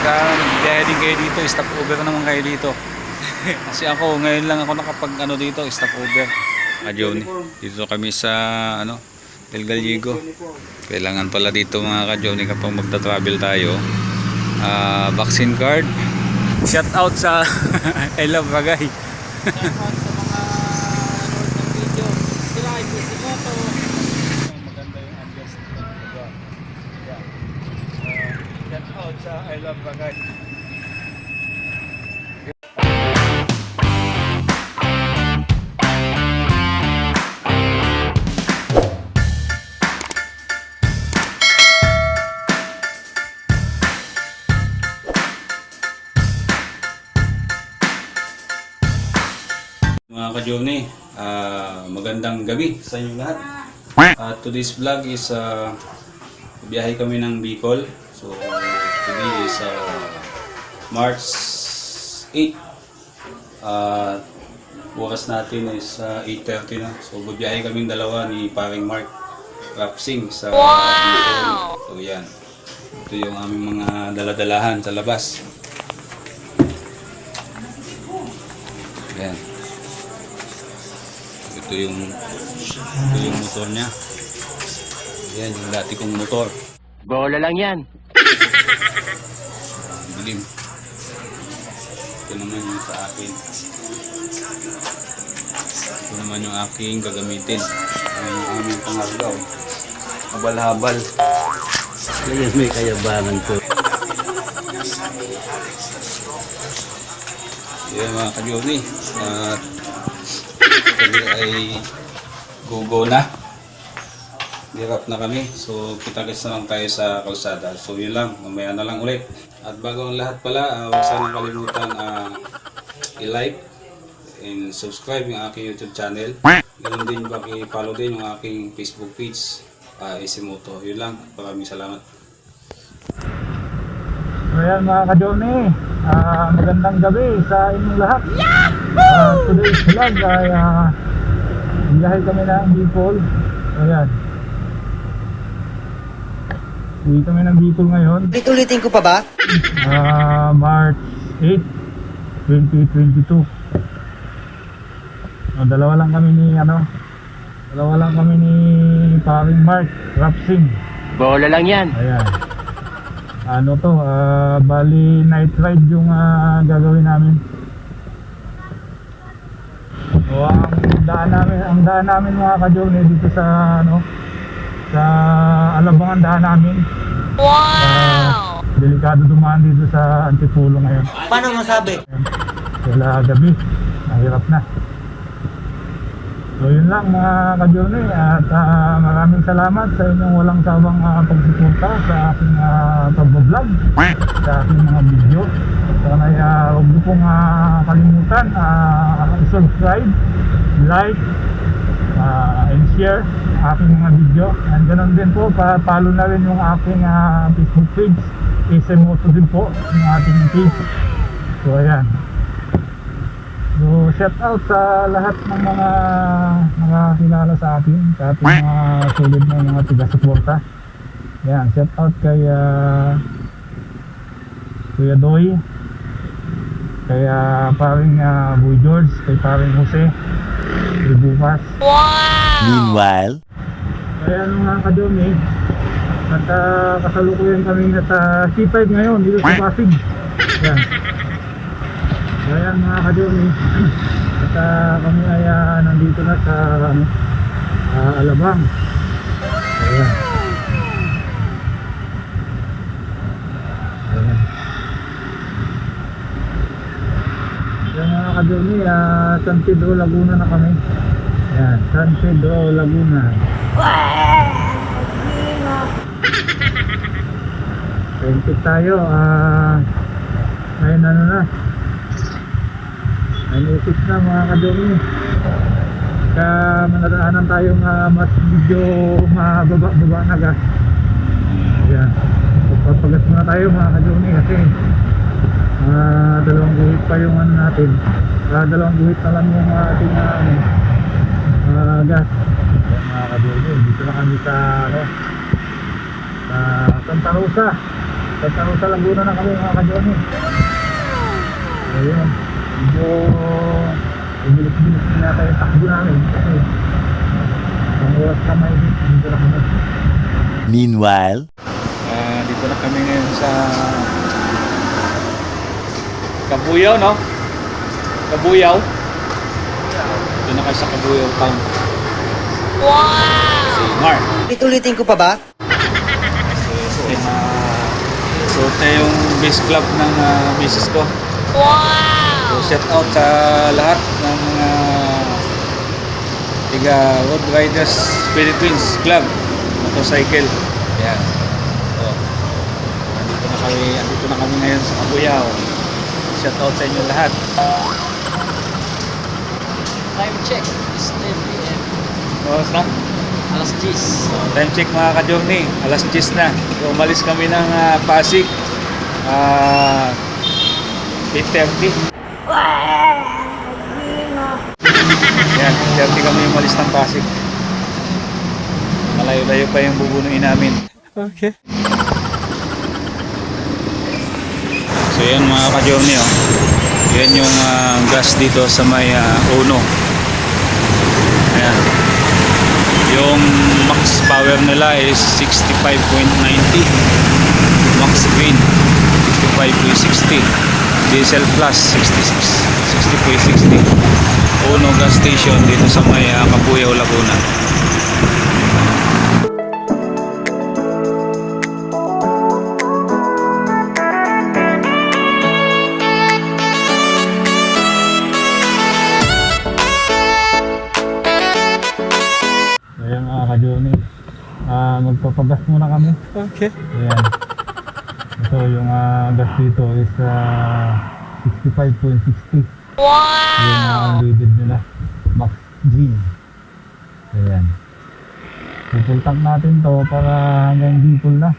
pagka nagbiyahe din kayo dito, stop over naman kayo dito. Kasi ako, ngayon lang ako nakapag ano dito, stop over. Ka-Johnny, dito kami sa ano, El Gallego. Kailangan pala dito mga ka-Johnny kapag magta-travel tayo, vaccine card. Shout out sa I Love Bagay. Shout out sa mga nanood ng video. Subscribe, Isimoto. Maganda yung ambience dito. Shout out sa I Love Bagay. Mga ka-Johnny, magandang gabi sa inyo lahat. Today's vlog is biyahe kami ng Bicol. So today is March 8. Oras natin is 8:30 na. So biyahe kaming dalawa ni paring Mark Rapsing sa Bicol. So yan, ito yung aming mga daladalahan sa labas. Yan. Ito yung motor niya. Yan yung dati kong motor. Bola lang yan. Dilim. Ito naman yung sa akin. Ito naman yung aking gagamitin. Ayan yung aming pangargaw. Habal-habal. Kaya may kayabangan to. Yan mga ka-Johnny. At kami ay gugo na. Hirap na kami. So kita-kits na lang tayo sa kalsada. So yun lang. Mamaya na lang ulit. At bago ang lahat pala, huwag sanang kalimutan i-like and subscribe yung aking YouTube channel. Ganun din i-follow din yung aking Facebook page, Isimoto. Yun lang. Maraming salamat. So yan mga ka-Johnny, magandang gabi sa inyong lahat. Today's vlog ay biyahe kami ng Bicol. Ayan, uwi kami ng Bicol ngayon. Ulit-ulitin ko pa ba? March 8, 2022. Dalawa lang kami ni paring Mark Rapsing. Bola lang yan. Ayan. Bali night ride yung gagawin namin. So ang daan namin mga ka-Johnny dito sa sa Alabang ang daan namin. Wow! Delikado dumaan dito sa Antipolo ngayon. Paano masabi? Wala gabi, mahirap na. So yun lang mga ka-Johnny, at maraming salamat sa inyong walang sawang pagsuporta sa aking pag-vlog, sa aking mga video. Sana huwag niyo pong kalimutan i-subscribe, like, and share aking mga video. And ganoon din po, follow na rin yung aking Facebook page, Isimoto din po yung ating page. So ayan. So shout out sa lahat ng mga kilala sa atin, sa ating mga solid na mga tiga-suporta. Yan, shout out kay Kuya Doy, kay paring Boy George, kay paring Jose, kay Bukas. Wow! Meanwhile, Ayan mga ka-Johnny, at kasalukuyan kami sa C5 ngayon dito sa Pasig. Yan. Ayan mga ka-Johnny, at kami ay nandito na sa Alabang. Ayan. Ayan. Ayan mga ka-Johnny, San Pedro Laguna na kami. Ayan, San Pedro Laguna. Pentik tayo, ngayon na. Ay usip na mga ka-Johnny. Manadaanan tayong mas medyo mababa na gas. Ayan. Papagas muna tayo mga ka-Johnny kasi dalawang guhit pa yung natin. Dalawang guhit na lang yung ating gas. Ayan mga ka-Johnny. Dito na kami sa Santa Rosa. Ayan. Ayan mga ka-Johnny. At Sa Laguna na kami mga ka-journey. Ayun. Medyo ibilis-bilis na yata yung takbo namin kasi ang oras na may dito na kami. Meanwhile, Dito na kami ngayon sa Kabuyaw, no? Kabuyaw. Dito na kayo sa Kabuyaw Town. Wow! Si Mark. Ulit-ulitin ko pa ba? So ito yung base club ng misis ko. Wow! So shout out sa lahat ng mga tiga Road Riders Philippines Club Motorcycle. Yan. So, andito na kami ngayon sa Kabuyaw. Shout out sa inyo lahat. Time check is 10 p.m. Oras na? Alas 10. Time check mga ka-journey. Alas 10 na. So, umalis kami ng Pasig. 8:30. Yan, 8:30 kami umalis ng Pasig. Malayo-layo pa yung bubunuin namin. Okay. So yan mga ka-journey, oh. Yan yung gas dito sa may Uno. Ayan. Yung max power nila is 65.90. Max green 65.60. Diesel plus 60.60. Uno gas station dito sa may Kabuyaw, Laguna. Ayan mga ka-journey. Magpapagas muna kami. Okay. Ayan. Ito yung gas dito is 65.60. Wow! Yung unleaded nila. Max G. Ayan. Full tank natin to para hanggang Bicol na.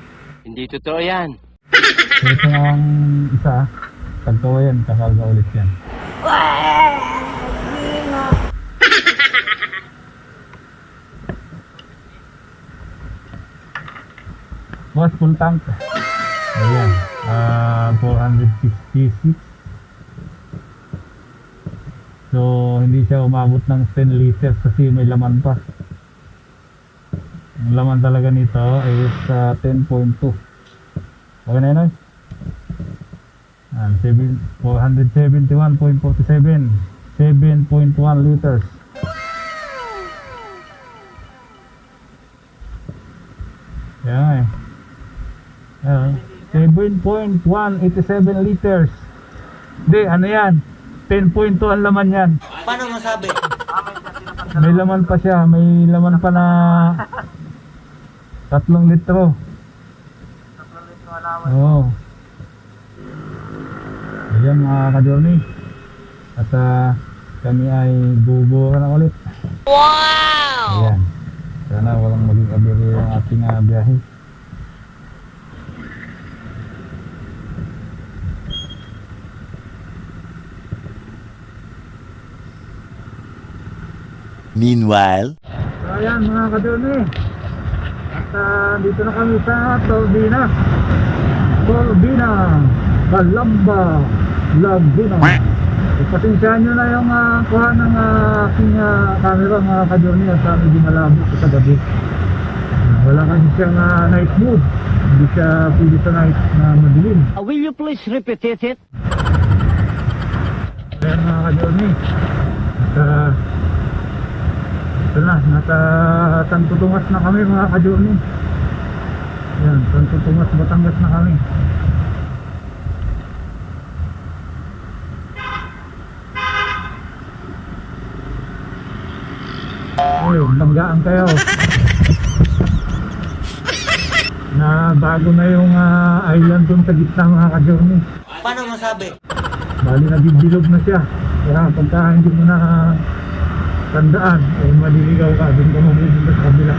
Hindi totoo yan. So ito ang isa. Tagtawa yan. Kakarga ulit yan. Boss, full tank. Ayan. 456. So, hindi siya umabot ng 10 liters kasi may laman pa. Ang laman talaga nito is 10.2. Okay na yun, 471.47. 7.1 liters. Yan eh. 7.187 liters. Hindi, ano yan? 10.2 ang laman yan. Paano masabi? May laman pa siya. May laman pa na 3 litro. 3 litro alaman. Oo. Ayan mga ka-journey. At kami ay bubura na ulit. Wow! Ayan. Sana walang maging abiri ang ating biyahe. meanwhile, So ayan mga ka-journey. At dito na kami sa Turbina. Calamba, Laguna. Pasensyahan nyo na yung kuha ng aking camera mga ka-journey at medyo malabo sa gabi. Wala kasi siyang night mode. Hindi siya pwede sa night na madilim. Will you please repeat it? Ayan mga ka-journey. At ito na, nasa Santo Tomas na kami mga ka-journey. Ayan, Santo Tomas, Batangas na kami. Ay, naggaan kayo. Na bago na yung island dun sa gitna mga ka-journey. Paano masabi? Bali nagbilog na siya. Kaya pagka hindi mo na tandaan, eh maliligaw ka, dun ka mabubundo sa kabila.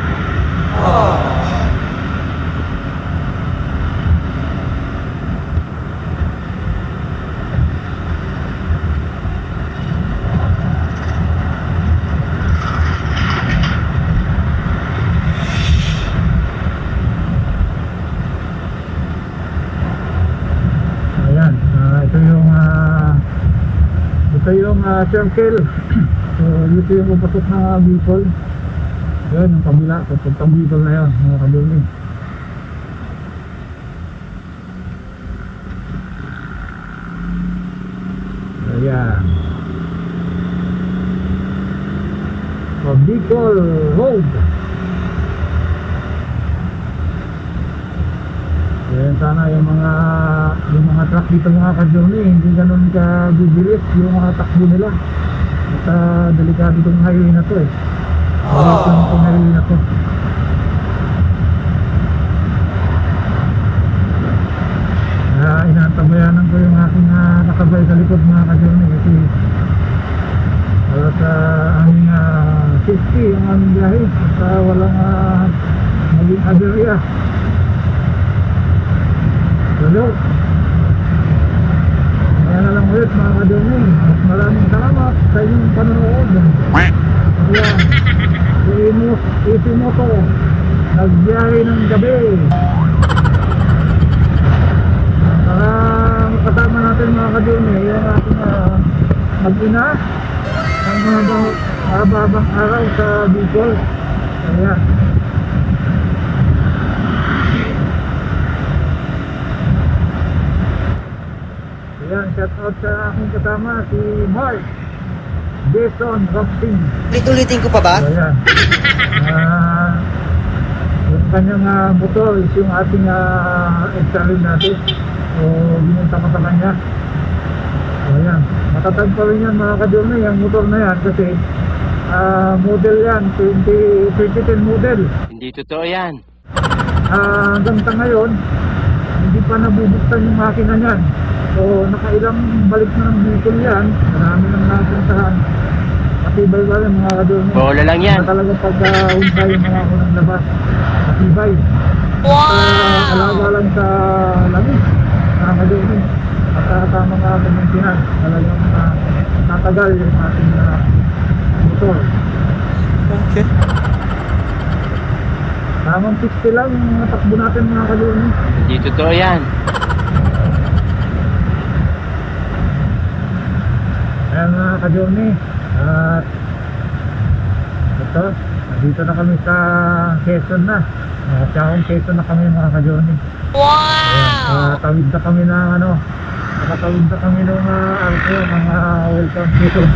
Ito yung circle. So dito yung papasok na Bicol. Yun, ang kabila, papuntang Bicol na yun, mga kadumi. Ayan. So, Bicol Road. Ayan, sana yung mga truck dito mga kadumi, hindi ganun ka bibilis yung mga takbo nila. At delikado itong highway na to eh. Maliit lang itong highway na to. Inaantabayanan ko yung aking nakabay sa likod mga kadumi kasi sa aming safety ang aming biyahe at walang maging aberya. Hello. Kaya na lang ulit mga kadumi. Maraming salamat sa inyong panonood. Ayan. Easy Moto. Nagbiyahe ng gabi. Para kasama natin mga kadumi yung ating mag-ina ang habang araw sa Bicol. Ayan. Ayan, shout out sa aking kasama si Mark Jason Robson. Ulit-ulitin ko pa ba? So, ayan. Yung kanyang motor is yung ating extra rin natin. So, binunta ko sa kanya. So, ayan. Matatag pa rin yan mga kadumi, yung motor na yan kasi model yan, 2010 model. Hindi totoo yan. Hanggang sa ngayon, hindi pa nabubuksan yung makina niyan. So, nakailang balik na ng vehicle yan. Marami nang napuntahan. Matibay ba rin mga kadumi? Bola lang yan. Na talagang pagka-untay yung mga unang labas. Matibay. Wow! Alaga lang sa lamig. Mga kadumi. At tama nga maintenance. Talagang natagal yung ating motor. Okay. Tamang 60 lang yung takbo natin mga kadumi. Hindi totoo yan. Ayan mga kadumi. At ito, nandito na kami sa Quezon na. Siyahong Quezon na kami mga kadumi. Wow! Tawid na kami ng nakatawid na kami ng arko ng welcome Quezon.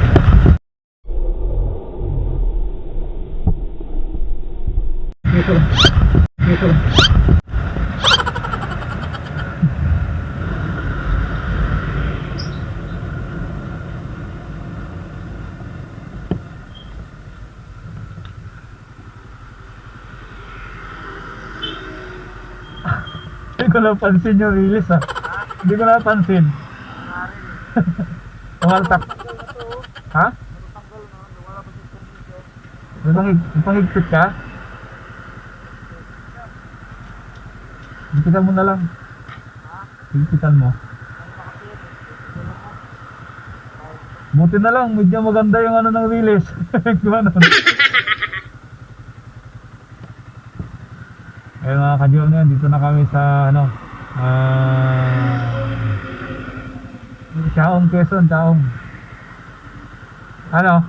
Quezon. Hindi ko napansin yung release Hindi ko napansin. Tumaltak. Ha? Ipahigpit ka? Higpitan mo na lang. Higpitan mo. Buti na lang, medyo maganda yung ng release. Gano'n. Ayun mga kadyon, dito na kami sa Chaong Quezon, Chaong. Ano?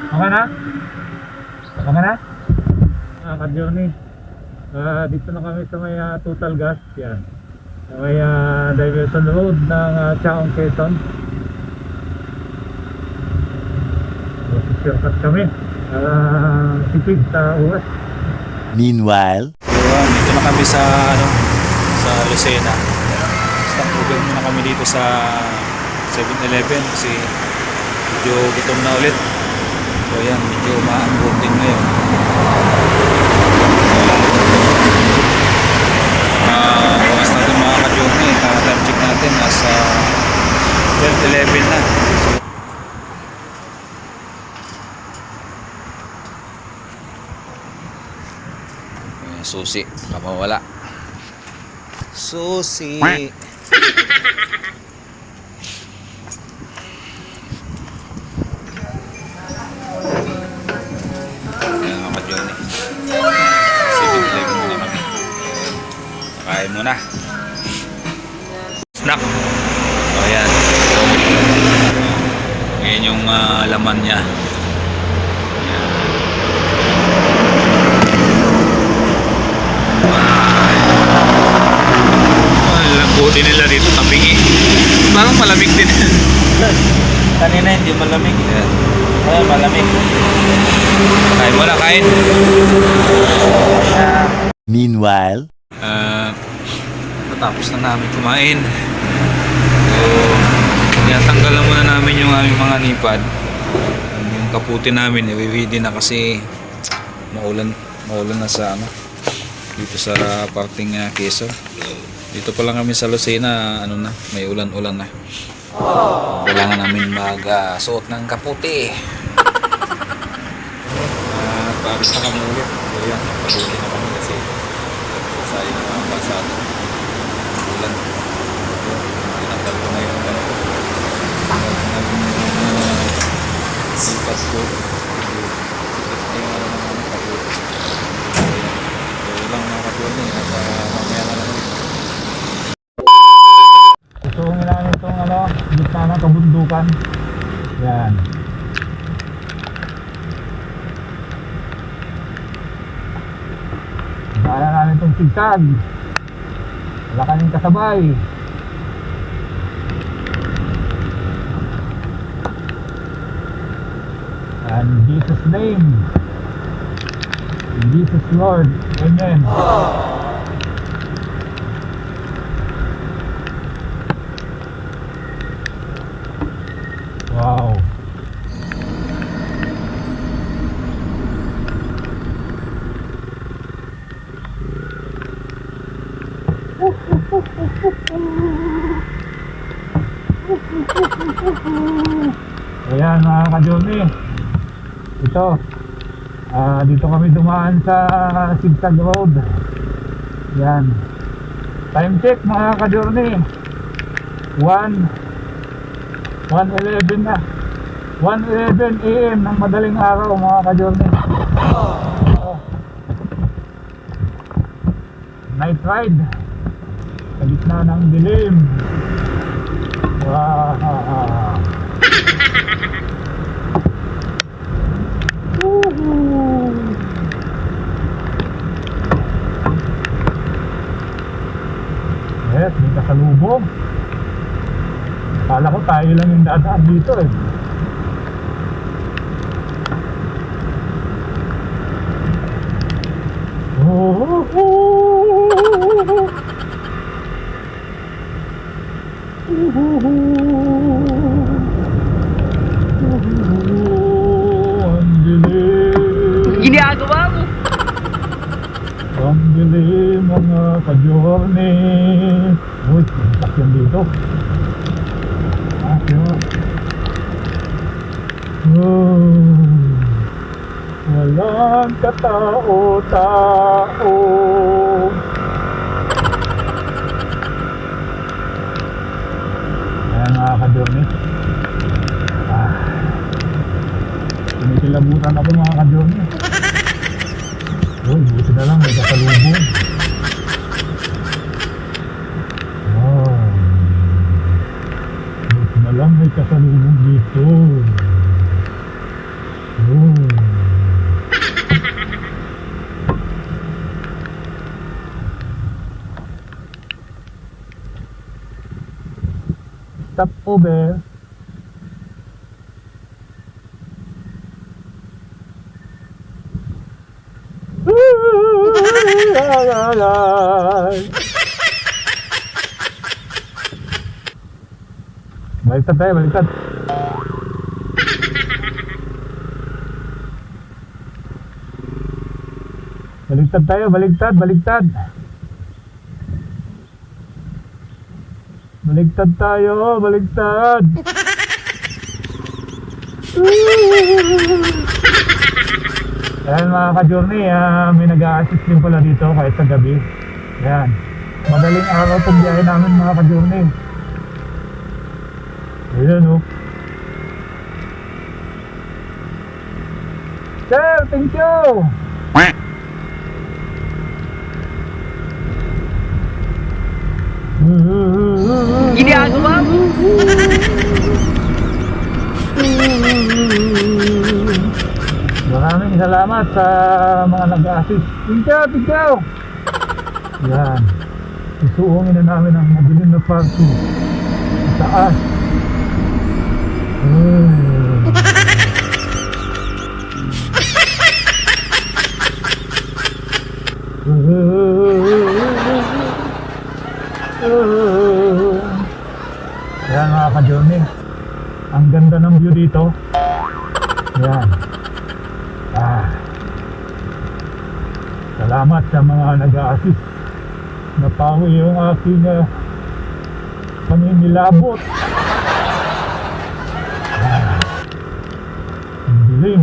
Okay na? Okay na? Mga kadyon, dito na kami sa may Total Gas. Yan. Sa may diversion road ng Chaong Quezon. Shortcut kami. Tipid sa oras. Meanwhile, Dito na kami sa Lucena. Stop over muna kami dito sa 7-Eleven kasi medyo gutom na ulit. So yan, medyo ma-unboarding ngayon. Oras natin mga kadyoke, time check natin nasa 12-11 na. Susi, kamawala. Susi. Ayan mga Johnny. 7-Eleven muna kami. Nakain muna. Snack. O yan. So, yan yung laman niya. Lambutin nila dito tapingi. Parang malamig din. Kanina hindi malamig. Yan. Ayan, malamig. Kain mo na, kain. Meanwhile, Natapos na namin kumain. So, tinatanggalan muna namin yung aming mga nipad. Yung kaputi namin, i-ready na kasi maulan na sa dito sa parting Quezon. Dito pa lang kami sa Lucena, may ulan-ulan na. Kailangan namin mag-suot ng kaputi. Paris na kami ulit. So yan, pag-uwi na kami kasi sayang na mga pasado. Ulan. Tinatag ko na yung sipat ko. Yung kaputi. So lang mga kaputi at mamaya na lang. Gusto kong ilan itong gitna ng kabundukan. Yan. Kaya namin itong sigsag. Wala kaming kasabay. And in Jesus' name, in Jesus' Lord, Amen. Wow. Ayan mga ka-journey, ito dito kami dumaan sa Sigsag Road. Yan, time check mga ka-journey, 1:11 na, 1:11 AM ng madaling araw mga ka-journey. Night ride sa gitna ng dilim. Wow. Yes, may kasalubong. Kala ko tayo lang yung dadaan dito eh. Ginagawa mo? Ang dilim mga ka-journey. Uy, sakyan dito. Yun. Walang katao-tao. Ayan mga ka-journey. Sinisilabutan ako mga ka-journey. Uy, buti na lang may kasalubong. Buti na lang may kasalubong dito. Stop over. Baliktad tayo, baliktad. Baliktad tayo, baliktad, baliktad. Baliktad tayo, baliktad. Ayan mga ka-journey, may nag-a-assist din pala dito kahit sa gabi. Ayan, madaling araw itong biyahe namin mga ka-journey. Ayan o. Sir, thank you. ginagawa mo? Maraming salamat sa mga nag-assist. Tingkaw! Yan. Isuungin na namin ang madilim na party. Sa taas. Yan mga ka-journey. Ang ganda ng view dito. Yan. Salamat sa mga nag-a-assist. Napawi yung aking paninilabot. Ang dilim.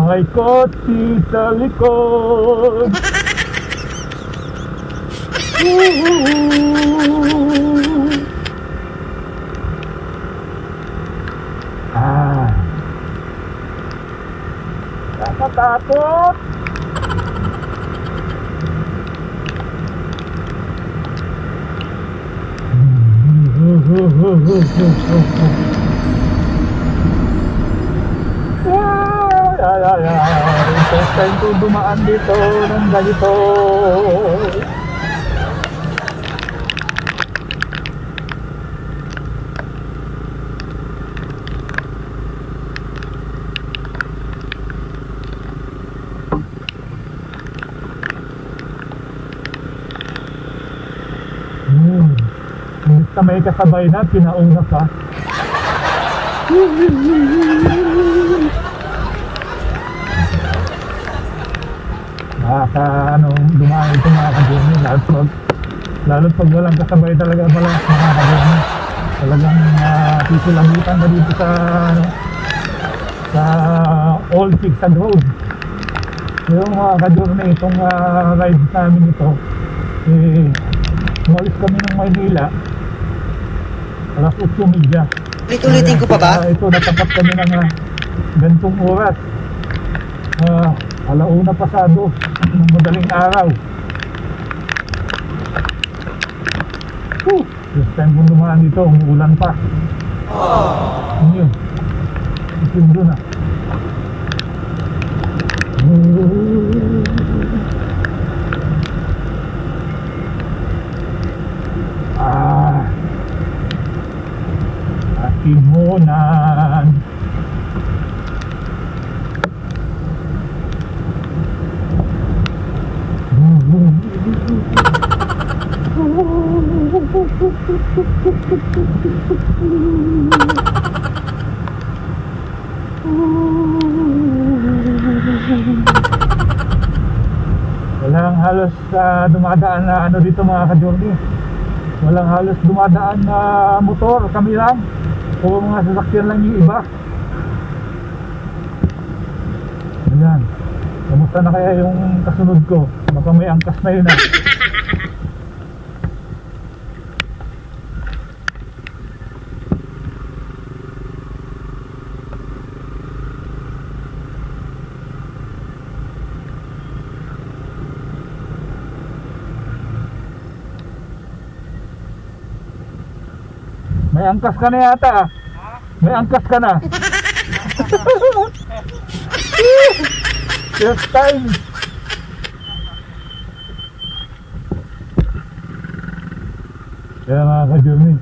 May kotse sa likod. Nakatakot. First time ko dumaan dito ng ganito. Imbis na may kasabay na, pinauna ka. Dumaan ito mga ka-journey, lalo pag walang kasabay talaga pala mga ka-journey. Talagang sisilamutan ka dito sa Old Pixad Road. Yung mga ka-journey, itong ride namin ito, umalis kami ng Maynila alas 8:30. Ulit-ulitin ko pa ba? Ito, natapat kami ng gantong oras. Alauna pasado ng madaling araw. First time kong dumaan dito, umuulan pa. Ano yun? Itim doon ah. Atimunan. Walang halos dumadaan na ano dito mga ka-journey. Walang halos dumadaan na motor, kami lang. O mga sasakyan lang yung iba. Ayan. Kamusta na kaya yung kasunod ko? Baka may angkas na yun ah. May angkas ka na yata ah. May angkas ka na. First time. Kaya mga ka-journey.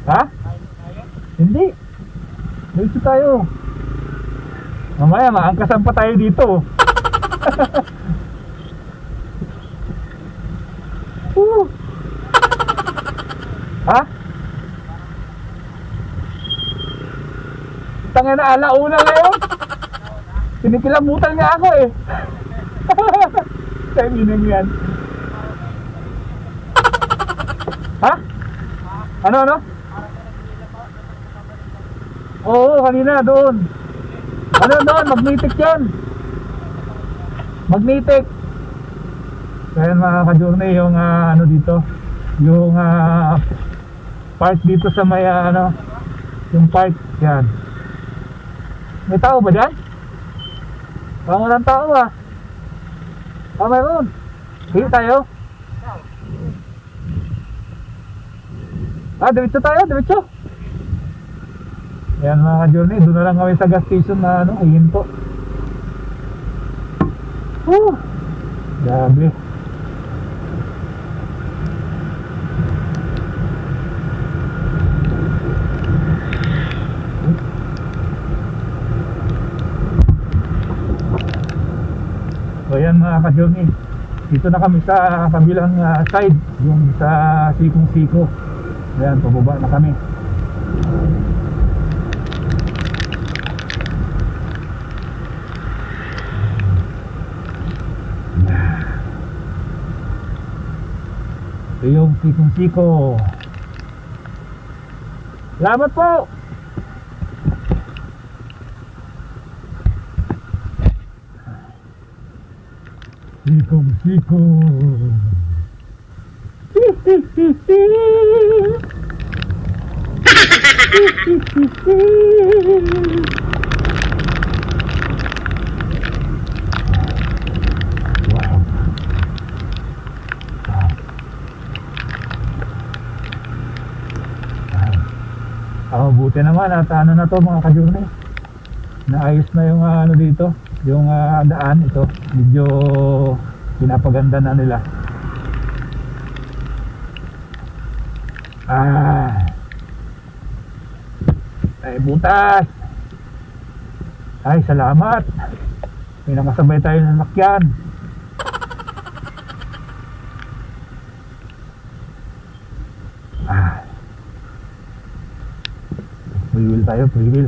Ha? Hindi. Dito tayo. Mamaya maangkasan pa tayo dito. Ha? Tangina na, alauna ngayon. Pinikilamutan nga ako eh. Time yun yan. Ano? Oo, kanina doon. Ano doon? Magnetic yan. Magnetic. Kaya mga ka-journey, yung ano dito, yung park dito sa may yung park yan. May tao ba dyan? Parang walang tao mayroon. Sige tayo. Diretso tayo, diretso. Yan mga ka-journey, doon na lang kami sa gas station na hihinto. Grabe. So yan mga ka-journey, dito na kami sa kabilang side, yung sa Sikong-Siko. Ayan, pababa na kami. Ito yung Sikong-Siko. Salamat po! Sikong-Siko. Wow. Buti naman at ano na to mga ka-journey, naayos na yung dito, yung daan ito, medyo pinapaganda na nila. Ay butas, ay salamat, may nakasabay tayo ng lakyan. Free wheel tayo, free wheel.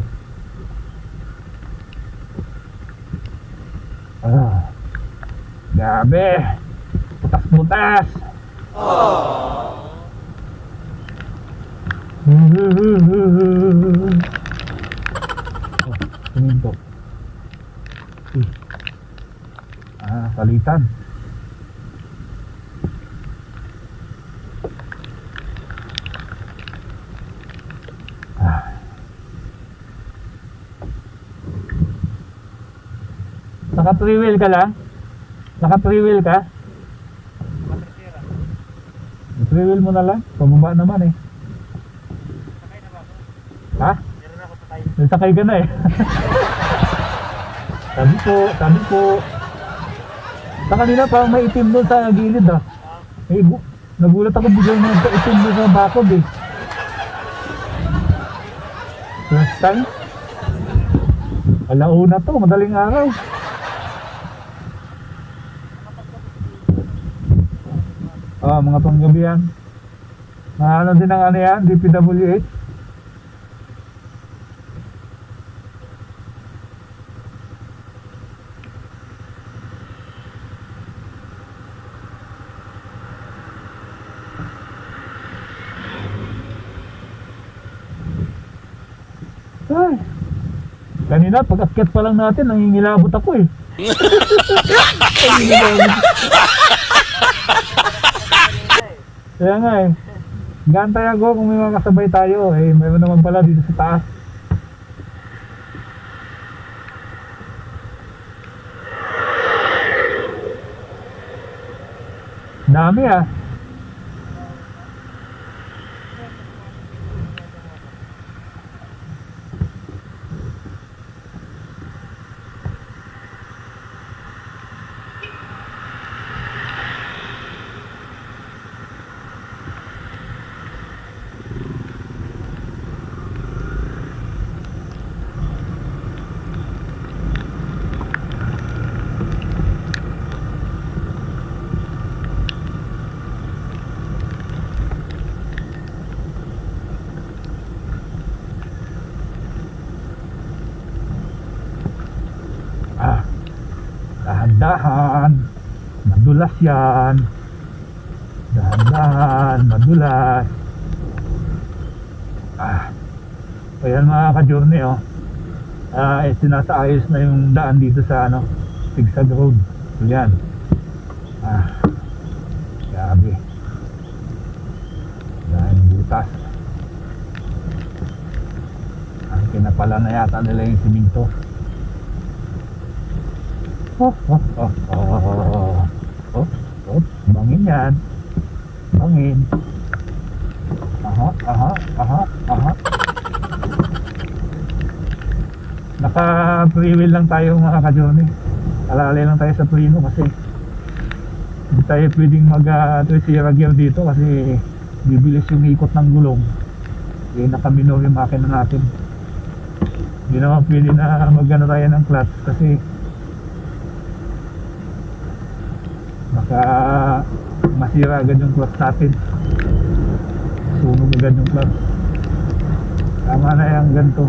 Grabe, butas-butas. Tuminto. Salitan. Naka 3 wheel ka lang? Naka 3 wheel ka? 3 wheel mo na lang? Pababa naman eh. Ha? Nasakay ka na eh. Sabi po. Sa kanina parang may itim doon sa gilid nagulat ako biglang na itim doon sa bakod eh. First time? Alauna to, madaling araw. Mga panggabi yan. Ano din ang yan, DPWH. Ay, kanina pag-akyat pa lang natin, nangingilabot ako eh. Kaya nga eh, gantay ako kung may mga kasabay tayo eh, mayroon naman pala dito sa taas. Dami dahan-dahan, madulas yan. Dahan-dahan, madulas. Ayan mga ka-journey, oh. Sinasaayos na yung daan dito sa ano, Sigsag Road. Ayan. Grabe. Dahil butas. Kinapala na yata nila yung siminto. Bangin yan. Bangin. Aha. Naka free wheel lang tayo mga ka-journey. Alalay lang tayo sa preno kasi hindi tayo pwedeng mag-tresira gear dito kasi bibilis yung ikot ng gulong. Nakaminor yung makina natin. Hindi naman pwede na mag-ano tayo ng clutch kasi baka masira agad yung clutch natin. Sunog agad yung clutch. Tama na yung ganito.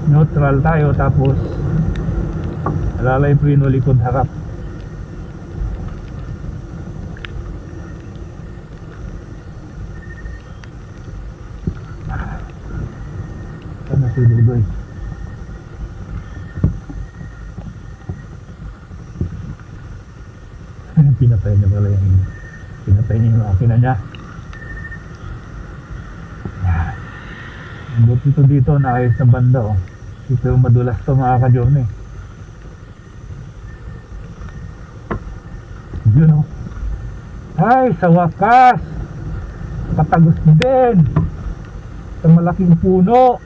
Neutral tayo tapos alalay preno likod harap. Ano si Dudoy? Pinatay niya pala yung makina niya. Ang buti ito dito, naayos na banda, oh. Dito madulas to mga ka-journey. Yun, oh. Ay, sa wakas patagos din sa malaking puno.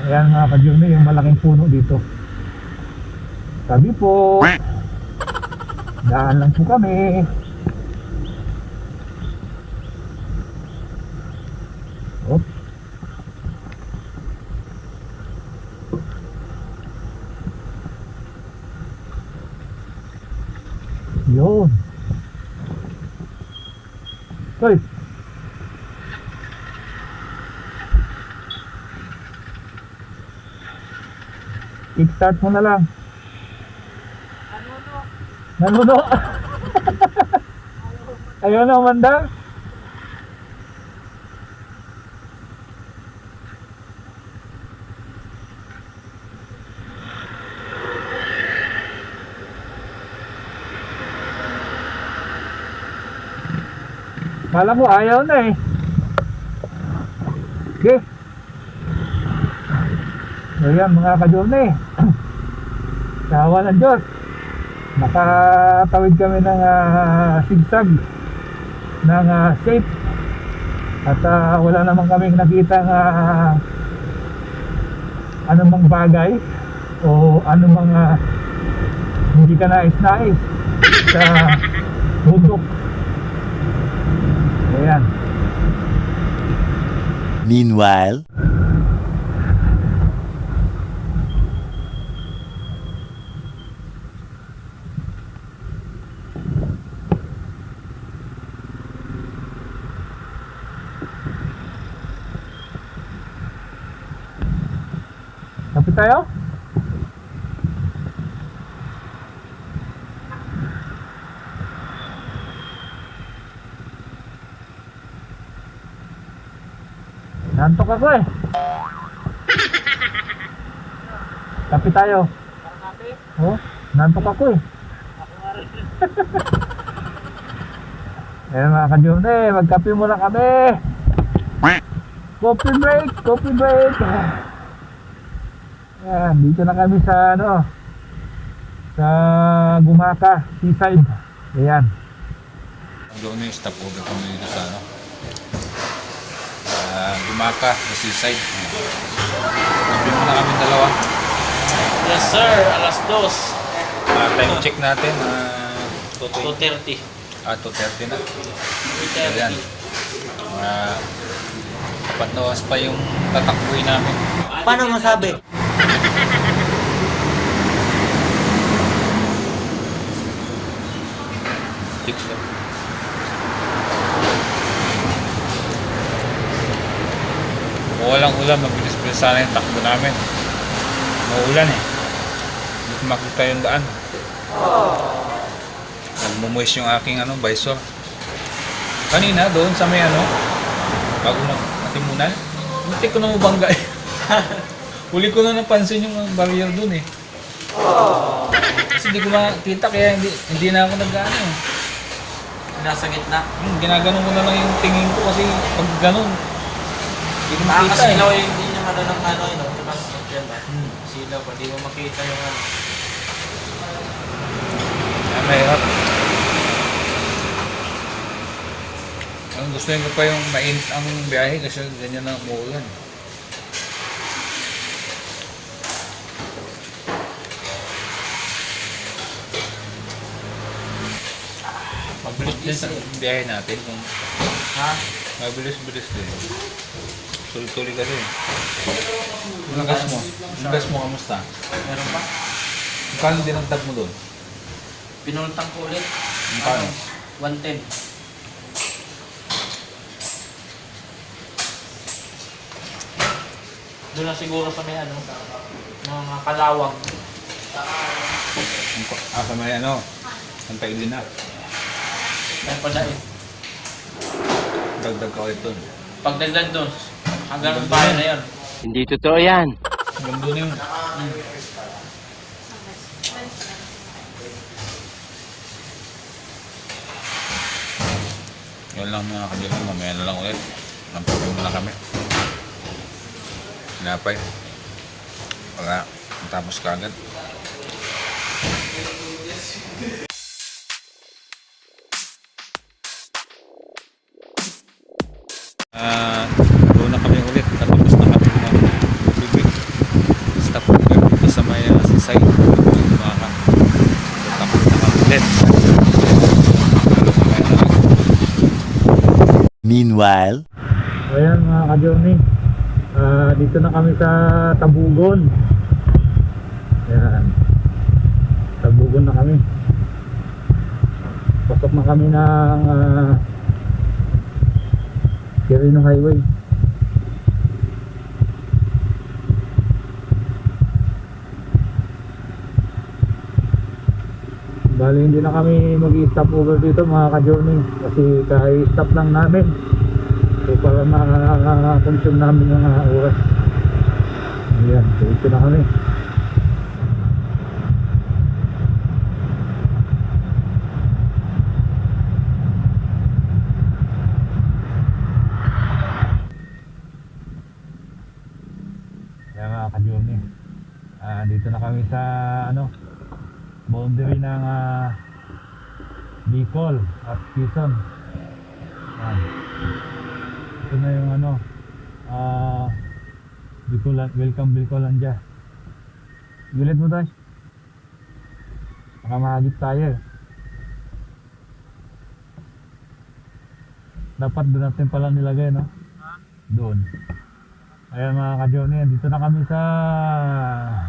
Ayan mga ka-journey, yung malaking puno dito. Sabi po, daan lang po kami. Yun. Hoy. Kickstart mo na lang. Nanuno. Ayaw na umandar. Kala mo ayaw na eh. Okay. Ayan mga ka-journey. Sa awa ng Diyos, nakatawid kami ng sigsag ng safe. At wala naman kaming nakita anumang bagay o anumang hindi ka nais-nais sa bundok. Ayan. Meanwhile, kapit tayo? Nantok ako eh. Kapit tayo. Oh, nantok ako eh. Ayan mga ka-journey, magkape muna kami. Coffee break, coffee break. Ayan, dito na kami sa sa Gumaka Seaside. Ayan. Doon yung stop over kami dito sa Gumaka sa seaside. Sabi mo na kami dalawa. Yes sir, alas 2. Time check natin. 2:30. 2:30 na. 2:30. Ayan. Mga 4 na oras pa yung tatakbuhin namin. Paano masabi? Six na. Kung walang ulan, mabilis-bilis sana yung takbo namin. Maulan eh. Hindi ko makita yung daan. nagmumoist yung aking visor. Kanina doon sa may bago natimunan, hindi ko na mabangga eh. Huli ko na napansin yung barrier doon eh. Kasi hindi ko makita kaya hindi na ako nag-ano. Nasa gitna. Ginaganon ko na lang yung tingin ko kasi pag ganon, hindi ko makita Kasi eh. ilaw yung hindi naman ng diba? Yan ba? Silaw pa, di mo makita yung Kaya mahirap. Ang gusto ko pa yung mainit ang biyahe kasi ganyan na umuulan. Mabilis din sa biyahe natin kung mabilis-bilis din. Tuloy-tuloy kasi. Yung gas mo? Yung gas mo kamusta? Meron pa? Kano dinagdag mo doon? Pinultang ko ulit. Kano? 110. Doon na siguro sa may mga kalawang. Sa may ang tayo din na. Kaya pala eh. Dagdag ka ulit doon. Pagdagdag doon, hanggang ng bahay na yan. Hindi totoo yan. Hanggang doon yun. Yan lang mga kadilang, mamaya na lang ulit. Nampapay muna kami. Sinapay. Para matapos ka agad. Doon na kami ulit. Tapos na kami bibig. Stop over dito sa may sisay. Mga tapos na kami ulit. Meanwhile, Ayan mga ka-journey, dito na kami sa Tabugon. Ayan, Tabugon na kami. Pasok na kami ng Quirino Highway. Bali hindi na kami mag-stop over dito mga ka-journey kasi ka-stop lang namin. So para ma-consume namin yung oras. Ayan, so ito na kami. Ayan mga ka-journey, dito na kami sa boundary ng Bicol at Quezon. Ayan. Ito na yung welcome Bicolandia. Gilid mo tayo. Baka mahagip tayo. Dapat doon natin pala nilagay, no? Doon. Ayan mga ka-journey, dito na kami sa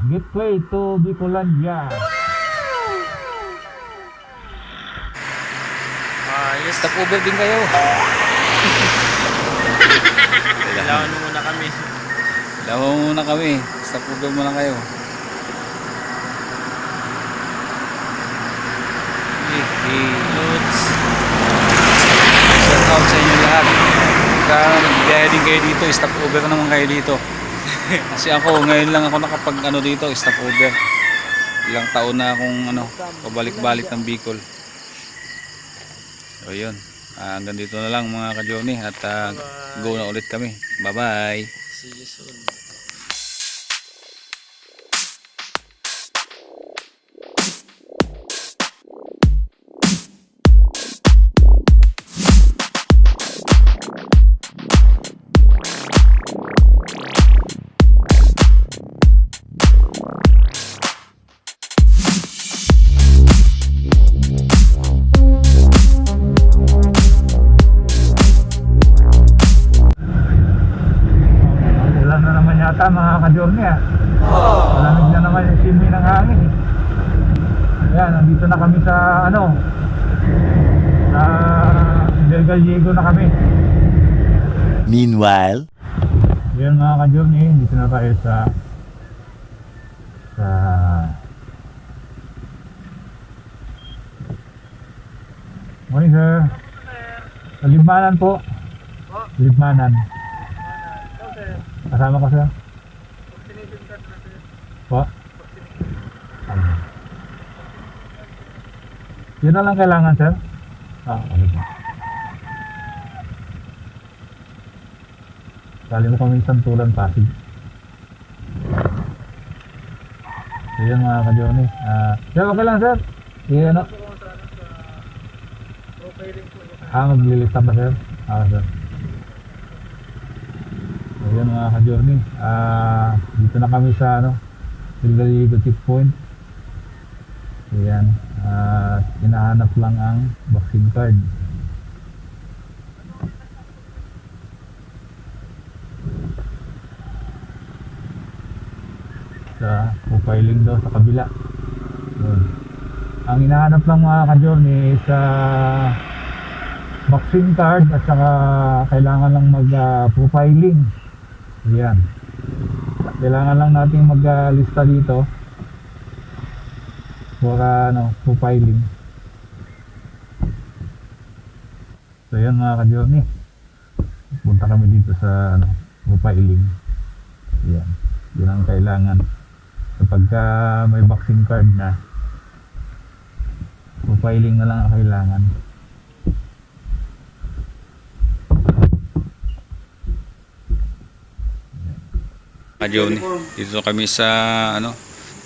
gateway to Bicolandia. Stop over din kayo. Kailangan muna kami. Lawa muna kami. Stop over muna kayo. Loads. Shout out sa inyo lahat. Kaya nagbiyahe din kayo dito, stop over naman kayo dito. Kasi ako, ngayon lang ako nakapag dito, stop over. Ilang taon na akong pabalik-balik ng Bicol. So yun, hanggang dito na lang mga ka-journey at go na ulit kami. Bye bye. See you soon. Yata mga ka-journey malamig na naman yung simoy ng hangin ayan, nandito na kami sa sa Del Gallego na kami. meanwhile, Ayan mga ka-journey, dito na tayo sa Morning, sir. Sa Libmanan po. Libmanan. Kasama ko, sir. Po? Ayun. Yun na lang kailangan, sir? Okay po. Sali mo kami isang tulan, Pasig. So yun mga ka-journey. Sir, okay lang, sir? Ano? Maglilista ba, sir? Sir. So yun mga ka-journey. Dito na kami sa Silgaligo checkpoint. So yan. Hinahanap lang ang vaccine card. Sa profiling daw sa kabila. Yun. Ang hinahanap lang mga ka-journey is vaccine card at saka kailangan lang mag-profiling. Yan. Kailangan lang natin mag-lista dito for profiling. So yan mga ka-journey. Punta kami dito sa profiling. Yan. Yun ang kailangan. Kapag may vaccine card na, profiling na lang ang kailangan. Ka-journey. Dito kami sa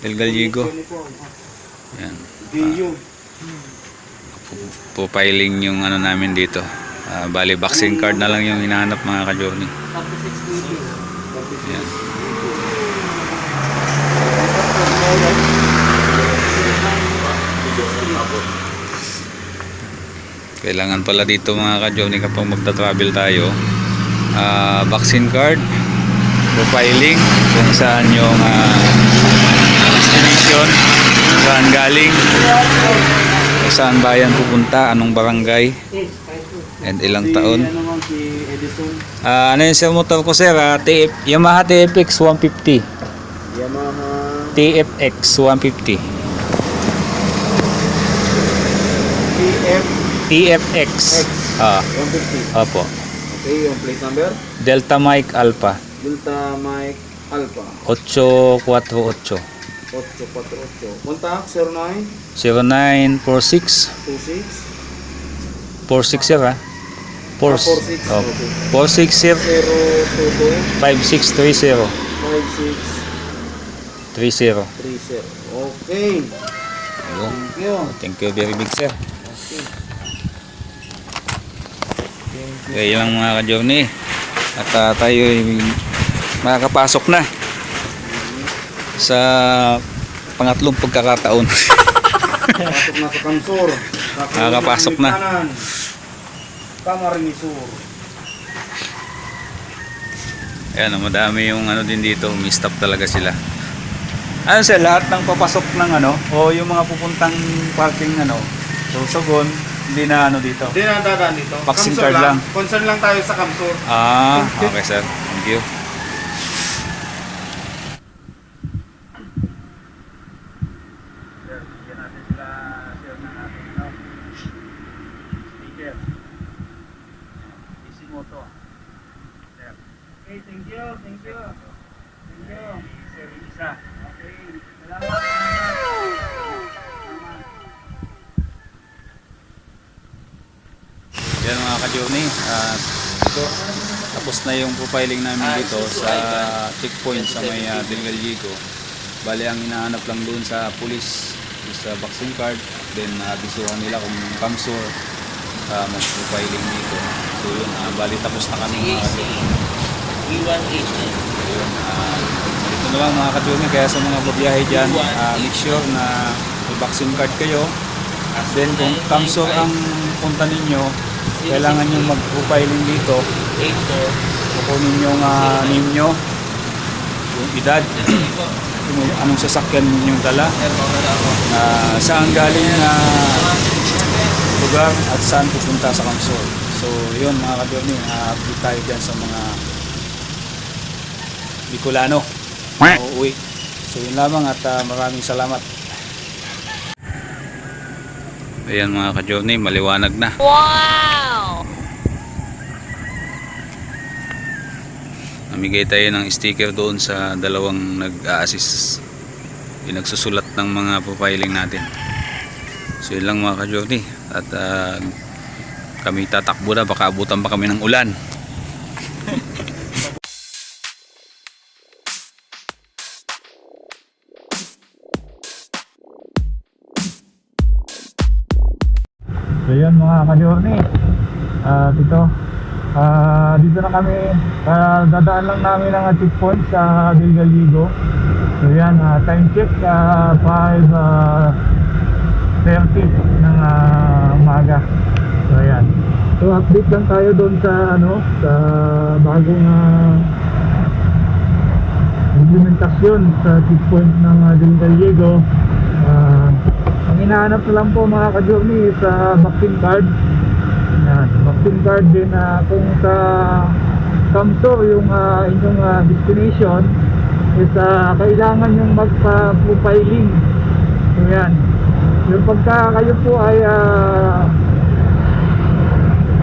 Del Gallego. Yan. Profiling yung namin dito. Bali vaccine card na lang yung hinahanap mga ka-journey. Yan. Kailangan pala dito mga ka-journey kapag magta-travel tayo, vaccine card, profiling, kung saan yung destination, kung saan galing, kung saan bayan pupunta, anong barangay, and ilang taon. Ano yung sir motor ko, sir? Yamaha TFX 150. TFX 150. TFX 150. Opo. Okay, yung plate number? Delta Mike Alpha Delta Mike Alpha 848 848. Contact 09 0946 26 46 sir ha? 46. Oh, Okay. 46 sir 022 5630 30. 5630. Okay. Ayun. Thank you. Thank you very big sir. Okay lang mga ka-journey. At tayo makakapasok na sa pangatlong pagkakataon. Pasok na sa Kamsur. Nakakapasok na. Camarines-Sur. Ayan, madami yung din dito. May stop talaga sila. Ano sir, lahat ng papasok ng o yung mga pupuntang parking Sorsogon, hindi na dito. Hindi na dadaan dito. Vaccine Kamsur card lang. Concern lang tayo sa Kamsur. Okay sir. Thank you. Okay, thank you. Thank you. Thank you. Sir Isa. Okay. Salamat. Yan mga ka-journey. Ito, tapos na yung profiling namin dito sa checkpoint sa may Del Gallego. Bali ang hinahanap lang doon sa police is vaccine card. Then abisuhan nila kung Kamsur mag-profiling dito. So yun, bali tapos na kami mga ka-journey. Ayun, ito na lang mga ka-journey. Kaya sa mga babiyahe dyan, make sure na may vaccine card kayo. Then kung Kamsur ang punta ninyo, kailangan nyo mag-profiling dito. Kukunin yung name nyo, yung edad, anong sasakyan ninyong dala, saan galing na lugar at saan pupunta sa Kamsur. So yun mga ka-journey, update tayo dyan sa mga Bicolano na uuwi. So yun lamang at maraming salamat. Ayan mga ka-journey, maliwanag na. Wow! Namigay tayo ng sticker doon sa dalawang nag-a-assist. Yung nagsusulat ng mga profiling natin. So yun lang mga ka-journey. At kami tatakbo na, baka abutan pa kami ng ulan. So yun mga ka-journey, dito na kami, dadaan lang namin ang checkpoint sa Delgaligo. So yan, time check 5:30 ng umaga. So yan, so update lang tayo doon sa sa bagong implementasyon sa checkpoint ng Delgaligo. Ang hinahanap na lang po mga ka-journey sa vaccine card. Yan, vaccine card din kung sa Kamsor yung inyong destination is kailangan yung magpa-profiling. So yan, yung pagka kayo po ay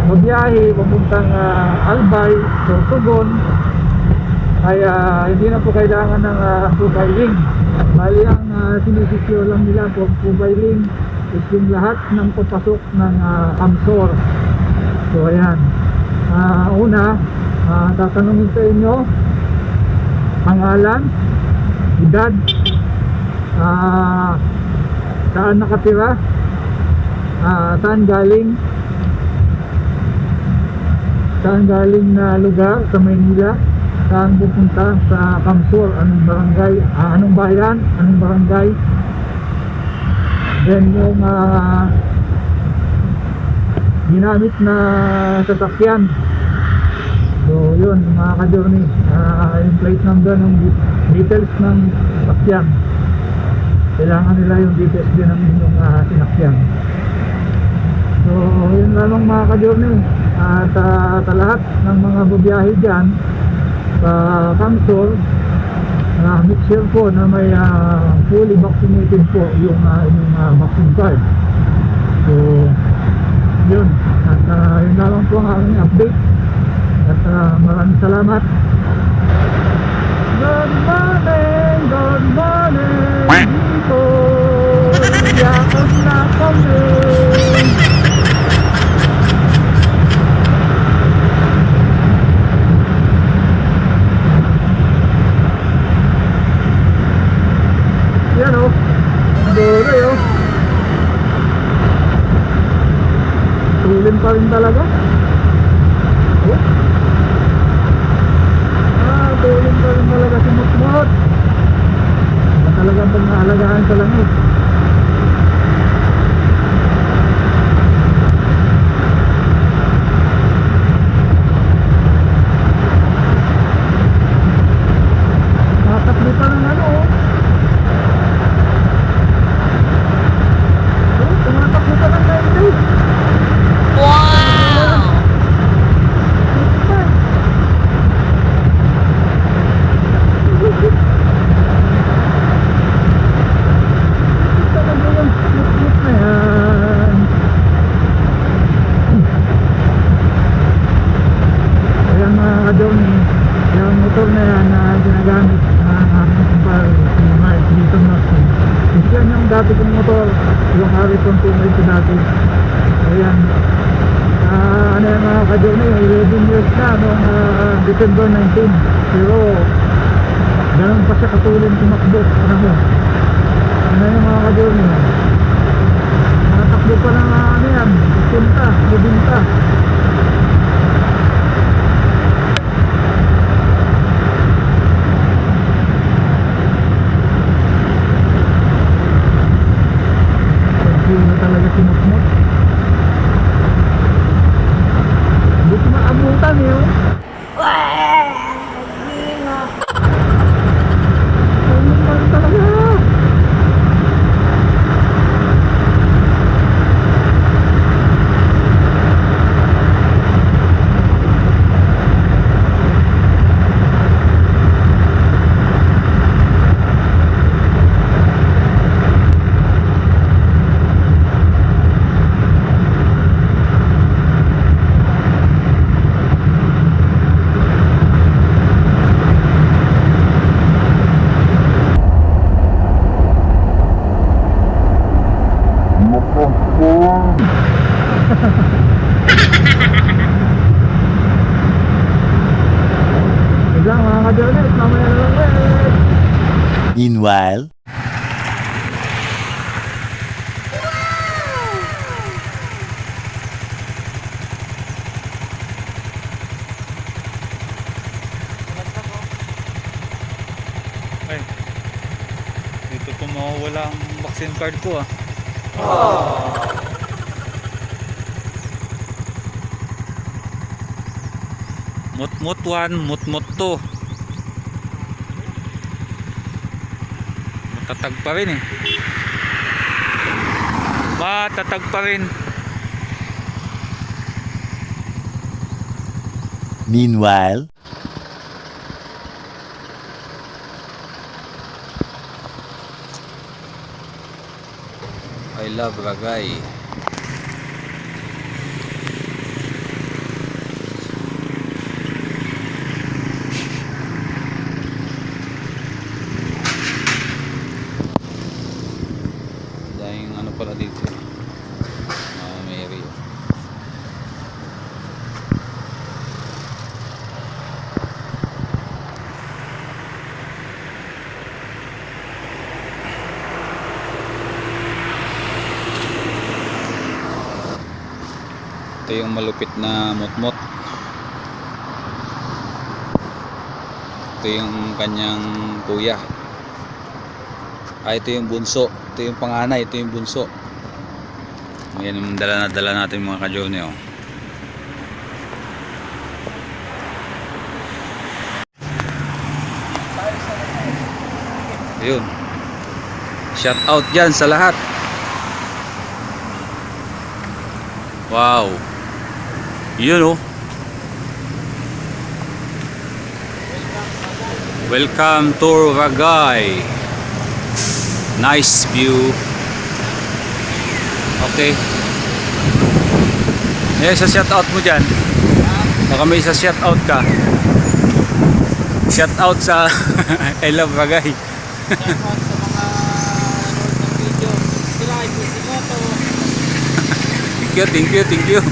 magbiyahe papuntang Albay, Sorsogon, ay hindi na po kailangan ng profiling. Bali ang sinisecure lang nila po profiling is yung lahat ng papasok ng Kamsor. So ayan, una tatanungin sa inyo pangalan, edad, saan nakatira, saan galing na lugar sa Maynila, saan pupunta sa Kamsor, anong barangay, anong bayan, anong barangay. Then yung ginamit na sasakyan. So yun mga ka-journey, yung plate number ng details ng sasakyan, kailangan nila yung details din ng inyong sinakyan. So yun lamang mga ka-journey. At sa lahat ng mga babiyahe dyan sa Kamsor, make sure po na may fully vaccinated po yung inyong vaccine card. So yun, at yun na lang po ang aming update. At maraming salamat. Good morning dito, yakot na kami. Yan o, doray o. Tulin pa rin talaga. Oh. Tulin pa rin talaga si Mutmut. Talagang pag-aalagaan sa langit. Tatakbo pa ng tumatakbo pa ng 90. Wow! Yung motor na yan na ginagamit ng aking kumpare si Mark dito natin. Kasi yan yung dati kong motor, yung Harrison 290 dati. Ayan, ano yung mga ka-journey, 11 years na noong December 19. Pero ganun pa siya katulong tumakbo. Ano yung mga ka-journey, nakatakbo pa ng ano yan, punta, bubinta. Talaga si Mutmut. Hindi ko maabutan yun. Talaga. ka-journey, mamaya na lang ulit. Meanwhile, Ay, dito po mawawala ang vaccine card ko ah. Mut-mut 1, mut-mut 2. Matatag pa rin eh. Matatag pa rin. meanwhile, I love Ragay. Dahil ano pala dito. Mama Mary. Ito yung malupit na mutmut. Ito yung kanyang kuya. Ito yung bunso. Ito yung panganay. Ito yung bunso. Yan yung dala natin mga ka-journey oh. Ayun. Shout out dyan sa lahat. Wow. Yun oh. Welcome to Ragay. Nice view. Okay. Eh, sa shout out mo dyan. Baka may sa shout out ka. Shout out sa I love Ragay. Shoutout sa mga nanood ng video. Subscribe to si Moto. Thank you, thank you.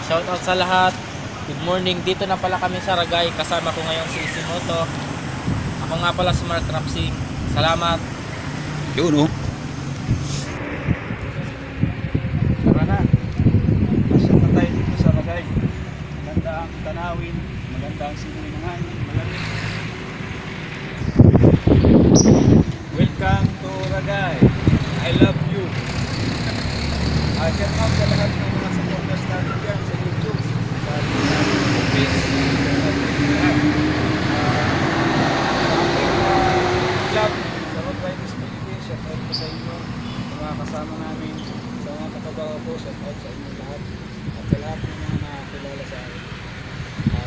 Shoutout sa lahat. Good morning. Dito na pala kami sa Ragay. Kasama ko ngayon si Isimoto. Ako nga pala si Mark Rapsing. Salamat. Yun oh. Tara na. Pasok na tayo dito sa Ragay. Maganda ang tanawin, maganda ang simoy ng hangin, malamig. Welcome to Ragay. I love you. Shout out sa lahat ng mga supporters natin dyan sa YouTube. Sa Facebook. Vlog sa Road Riders Philippines. Shout out po sa inyo. Sa mga kasama namin. Sa mga katabaho po. Shout out sa inyo lahat. At sa lahat ng mga nakakilala sa akin.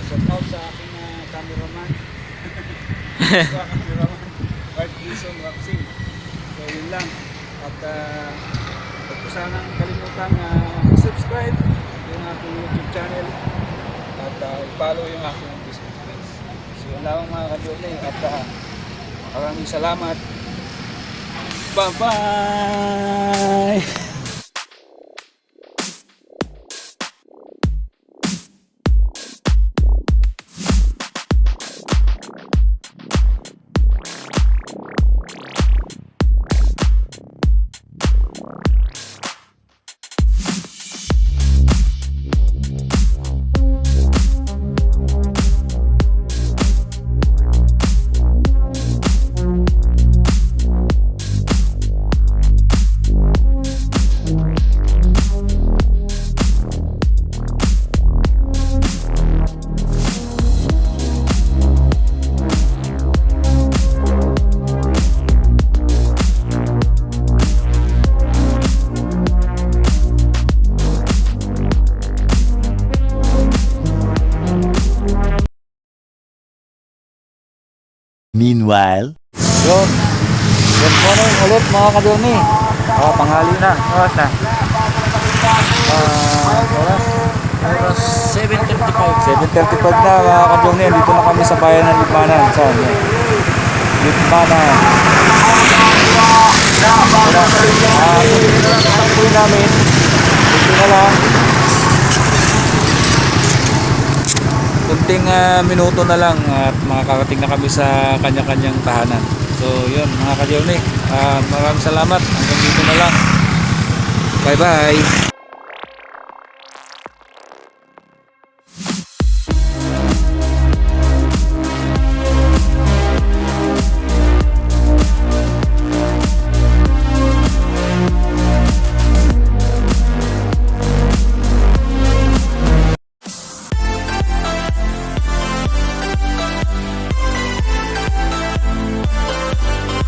Shout out sa aking cameraman. Sa cameraman. Bart Gison Rapsing. So yun lang. At huwag ko sanang kalimutan subscribe yung aking YouTube channel. At follow yung aking Facebook page. So yun lang mga ka-journey. At maraming salamat. Bye-bye! meanwhile, Yun. Good morning ulit mga ka-journey. Panghali na. Oras na. Oras? 7:35. 7:35 na mga ka-journey. Dito na kami sa bayan ng Lipanan. Saan? Gitbanan. Tatakbuhin namin. Ito na lang. Kunting minuto na lang at makakarating na kami sa kanya-kanyang tahanan. So yun mga ka-journey, maraming salamat. Hanggang dito na lang. Bye bye.